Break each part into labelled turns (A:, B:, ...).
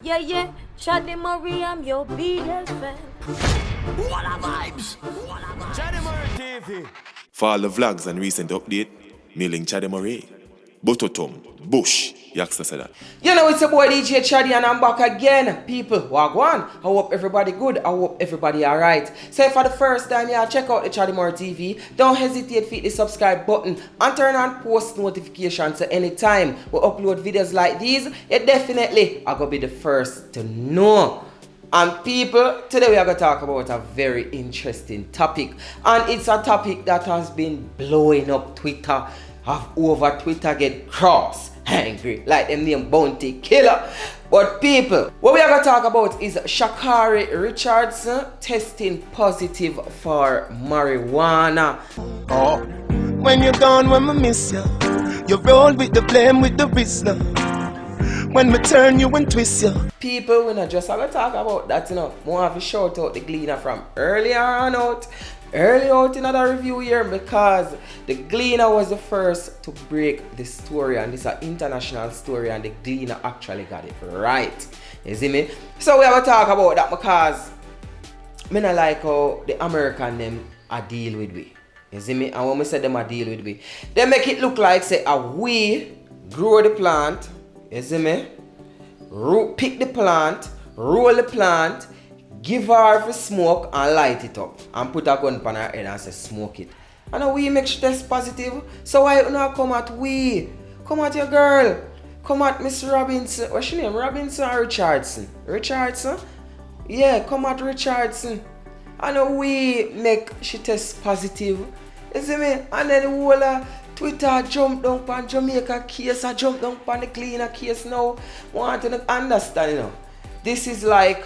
A: Yeah, Chaddy Marie, I'm your biggest fan.
B: What a vibes! Chaddy Marie TV.
C: For all the vlogs and recent update, mailing Chaddy Marie. Bototom, Bush, Yaxter said that.
D: You know, it's your boy DJ Chaddy and I'm back again. People, wagwan. I hope everybody good. I hope everybody alright. So for the first time, yeah, check out the Chaddy Marie TV. Don't hesitate to hit the subscribe button and turn on post notifications so anytime we upload videos like these, you definitely are going to be the first to know. And people, today we are going to talk about a very interesting topic. And it's a topic that has been blowing up Twitter. Have over Twitter get cross, angry, like them name Bounty Killer. But people, what we are going to talk about is Shacarri Richardson testing positive for marijuana.
E: Oh, when you're gone, when I miss you, you roll with the blame, with the wisdom. When me turn you and twist you.
D: People, we're not just going to talk about that, you know. More have to shout out the Gleaner from earlier on out. Early out in another review here because the Gleaner was the first to break the story, and this is an international story and the Gleaner actually got it right. You see me? So we have to talk about that because I don't like how the American them are deal with we. You see me? And when we say them are deal with we, they make it look like say we grow the plant, you see me? Pick the plant, roll the plant, give her for smoke and light it up and put a gun on her head and say smoke it. And we make sure test positive. So why you not come at we? Come at your girl. Come at Miss Robinson. What's your name? Robinson or Richardson? Richardson? Yeah, come at Richardson. And we make she test positive. You see me? And then the whole Twitter jump down on Jamaica case, I jump down on the Gleaner case now. Want to understand, you know. This is like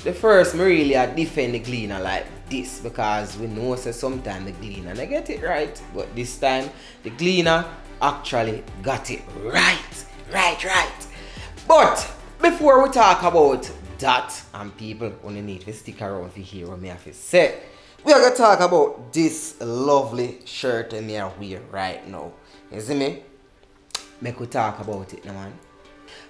D: the first me really defend the Gleaner like this because we know say sometimes the Gleaner they get it right, but this time the Gleaner actually got it right. But before we talk about that, and people only need to stick around to hear what me have to say, we are gonna talk about this lovely shirt that me are wearing right now. You see me? Make we talk about it now, man.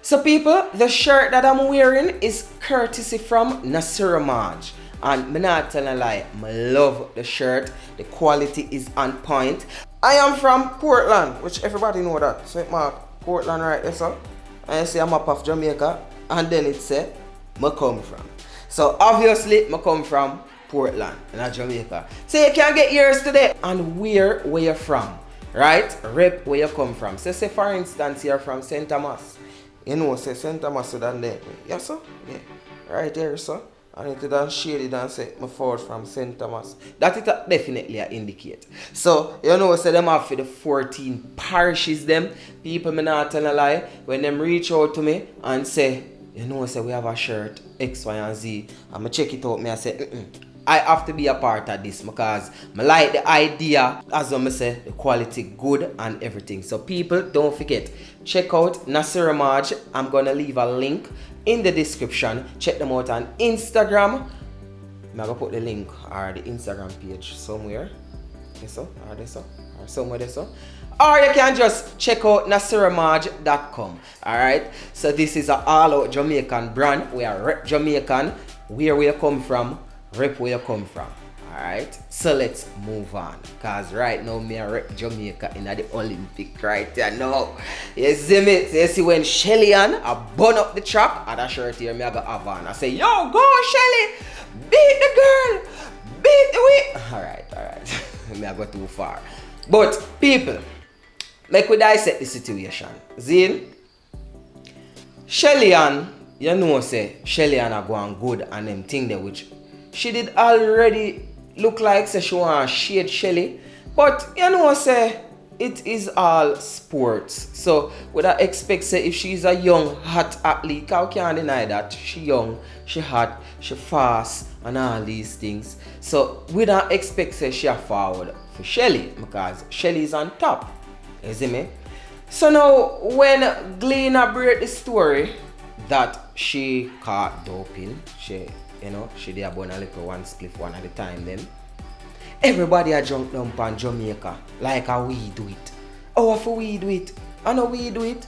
D: So people, the shirt that I'm wearing is courtesy from Nasir Maj. And me not telling a lie, I love the shirt. The quality is on point. I am from Portland, which everybody know that. So it mark Portland right there, so. And you see a map of Jamaica. And then it say, I come from. So obviously, I come from Portland, not Jamaica. So you can get yours today. And where you're from, right? Rep where you come from. So say for instance, you're from St. Thomas. You know, say St. Thomas than there. Yes, sir? Yeah. Right there, sir. And it done shaded and say, my forward from St. Thomas. That it definitely indicate. So, you know, say them have for the 14 parishes them. People me not tell a lie. When them reach out to me and say, you know, say we have a shirt, X, Y, and Z. And I check it out, me I say, I have to be a part of this because I like the idea, as I say, the quality good and everything. So people, don't forget, check out Nasir Maj. I'm going to leave a link in the description. Check them out on Instagram. I'm going to put the link or the Instagram page somewhere. Yes, so, or this, so, or somewhere there, so. Or you can just check out nasirmaj.com. Alright, so this is an all-out Jamaican brand. We are rep Jamaican. Where we come from, rep where you come from. Alright, so let's move on. Because right now, me a rep Jamaica in the Olympic right there now. You see me? So you see when Shelly Ann I burn up the trap, and that shirt here, me I got have on. I say, yo, go Shelly! Beat the girl! Beat the week! Alright. Me I go too far. But people, make we dissect the situation. Zin, Shelly Ann, you know say Shelly Ann are going good and them thing there which she did already look like say she want to shade Shelly. But you know say it is all sports. So would I expect say if she's a young hot athlete, I can't deny that. She young, she hot, she fast and all these things. So we don't expect say she a forward for Shelly because Shelly is on top. You see me? So now when Gleaner break the story that she caught doping, she did burn a little one spliff one at a time then. Everybody a jump down on Jamaica like how we do it. How we do it? I know we do it.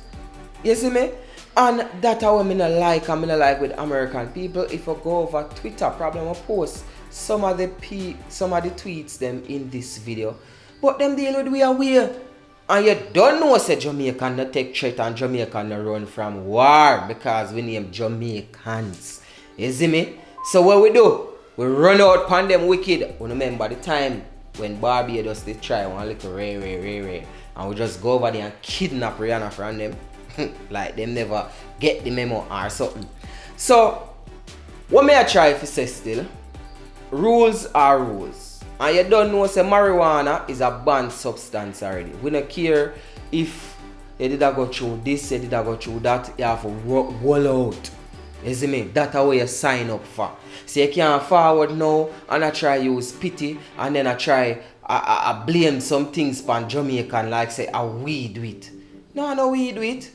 D: You see me? And that's how I'm not like with American people. If I go over Twitter, probably I post some of the tweets them in this video. But them deal with we are weird. And you don't know say Jamaican not take threat and Jamaican not run from war because we name Jamaicans. You see me? So what we do? We run out upon them wicked. We remember the time when Barbados they try one little ray. And we just go over there and kidnap Rihanna from them. Like them never get the memo or something. So what may I try if you say still? Rules are rules. And you don't know say marijuana is a banned substance already. We don't care if you did go through this, you did go through that, you have to roll out. You see me? That's how you sign up for. So you can't forward now and I try use pity and then I try I blame some things on Jamaican like say I weed with. No weed with.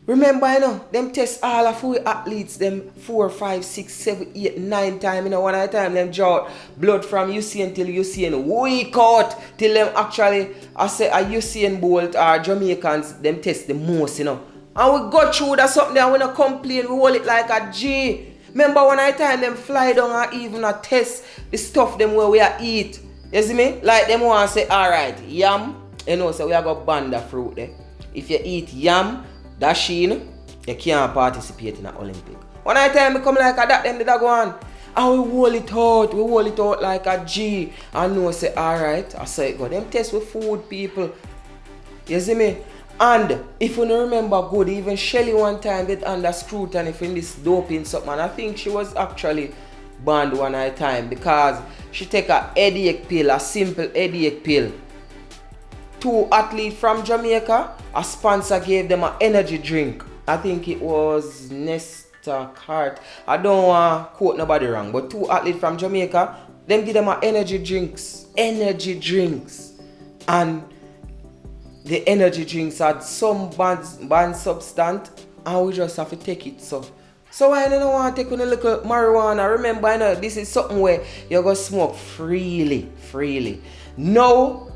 D: Remember, you know, them test all of our athletes, them 4, 5, 6, 7, 8, 9 times, you know, one at a time, them draw blood from UCN till UCN, week out, till them actually, I say, a UCN Bolt or Jamaicans, them test the most, you know. And we go through that something and we don't complain, we hold it like a G. Remember, one at a time, them fly down and even a test the stuff them where we are eat. You see me? Like them want to say, alright, yam, you know, so we are going to ban the fruit there. If you eat yam, that sheen, you can't participate in the Olympic. One time we come like a that, them did go on. And we hold it out like a G. And know say, alright, I say it go. Them test with food, people. You see me? And if you don't remember good, even Shelly one time did under scrutiny for this doping something. And I think she was actually banned one time because she take a headache pill, a simple headache pill. 2 athletes from Jamaica, a sponsor gave them an energy drink. I think it was Nesta Cart. I don't want to quote nobody wrong, but 2 athletes from Jamaica, them give them an energy drinks. And the energy drinks had some banned substance, and we just have to take it. So why you don't want to take a little marijuana? Remember, you know, this is something where you're going to smoke freely. Now,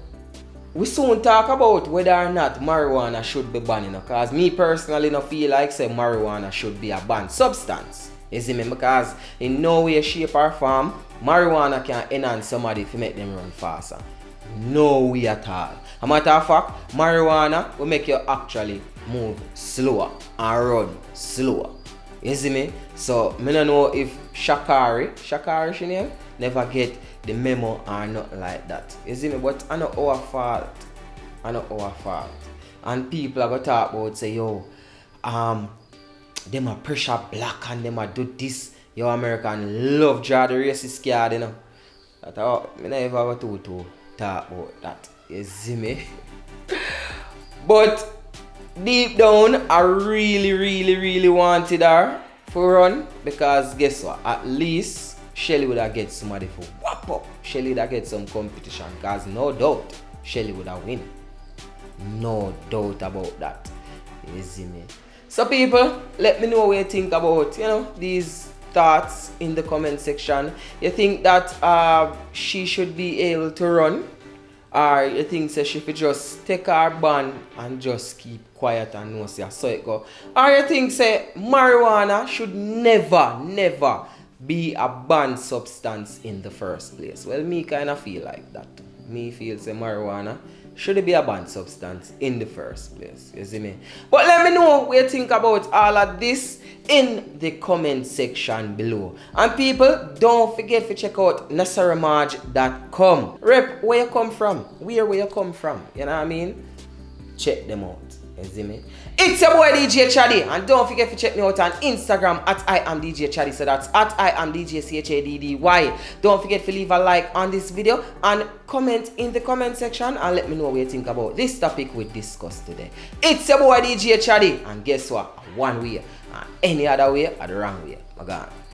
D: we soon talk about whether or not marijuana should be banned, you know, because me personally don't feel like say marijuana should be a banned substance. You see me? Because in no way, shape or form, marijuana can enhance somebody to make them run faster. No way at all. As a matter of fact, marijuana will make you actually move slower and run slower. You see me? So, I don't know if Sha'carri she name, never get the memo or not like that. You see me? But I know our fault. And people are going to talk about say, yo, them a pressure black and them a do this. Yo, American love draw the racist card, you know. That I never go to talk about that. You see me? But deep down, I really wanted her to run because guess what? At least Shelly would have get somebody for whop up. Shelly would have get some competition because no doubt Shelly would have win. No doubt about that. You see me? So people, let me know what you think about, you know, these thoughts in the comment section. You think that she should be able to run? Or you think say she should just take her ban and just keep quiet and know see so it go? Or you think say marijuana should never be a banned substance in the first place? Well, me kind of feel like that. Me feel say marijuana should be a banned substance in the first place. You see me? But let me know what you think about all of this in the comment section below. And people, don't forget to check out nasaramaj.com. Rep, where you come from? Where you come from? You know what I mean? Check them out. You see me? It's your boy DJ Chaddy, and don't forget to check me out on Instagram at I am DJ Chaddy. So that's at I am DJ CHADDY. Don't forget to leave a like on this video and comment in the comment section and let me know what you think about this topic we discussed today. It's your boy DJ Chaddy, and guess what? One way and any other way are the wrong way. My God.